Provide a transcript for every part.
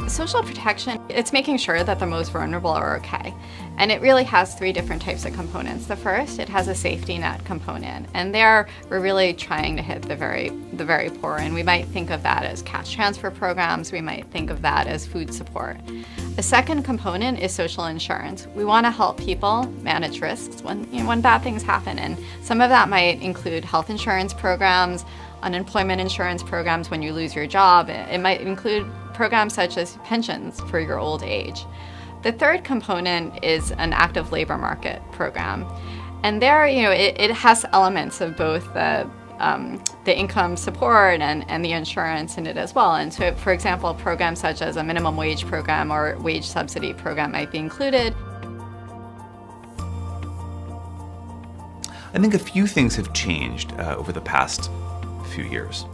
Social protection, it's making sure that the most vulnerable are okay. And it really has three different types of components. The first, it has a safety net component. And there, we're really trying to hit the very poor. And we might think of that as cash transfer programs. We might think of that as food support. The second component is social insurance. We want to help people manage risks when bad things happen. And some of that might include health insurance programs, unemployment insurance programs when you lose your job. It might include programs such as pensions for your old age. The third component is an active labor market program. And there, it has elements of both the income support and the insurance in it as well. And so, for example, programs such as a minimum wage program or wage subsidy program might be included. I think a few things have changed over the past few years.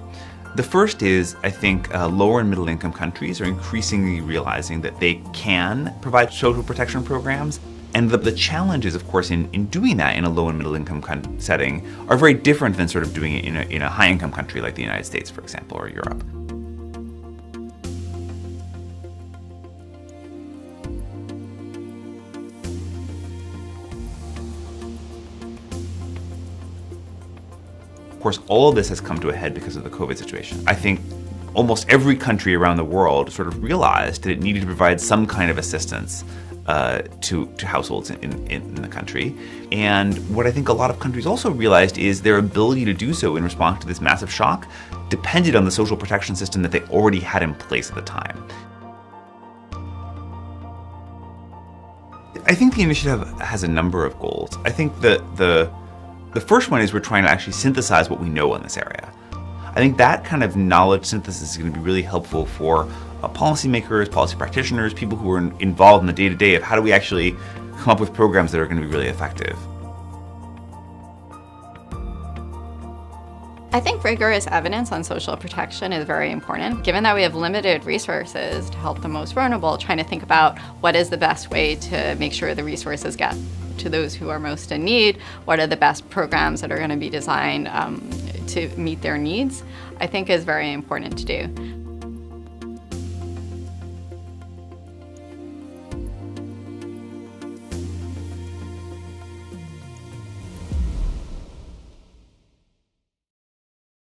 The first is, I think, lower and middle income countries are increasingly realizing that they can provide social protection programs. And the challenges, of course, in doing that in a low and middle income setting are very different than sort of doing it in a high income country like the United States, for example, or Europe. Of course, all of this has come to a head because of the COVID situation. I think almost every country around the world sort of realized that it needed to provide some kind of assistance to households in the country. And what I think a lot of countries also realized is their ability to do so in response to this massive shock depended on the social protection system that they already had in place at the time. I think the initiative has a number of goals. I think the first one is we're trying to actually synthesize what we know in this area. I think that kind of knowledge synthesis is going to be really helpful for policymakers, policy practitioners, people who are involved in the day-to-day of how do we actually come up with programs that are going to be really effective. I think rigorous evidence on social protection is very important. Given that we have limited resources to help the most vulnerable, trying to think about what is the best way to make sure the resources get to those who are most in need, what are the best programs that are going to be designed to meet their needs, I think is very important to do.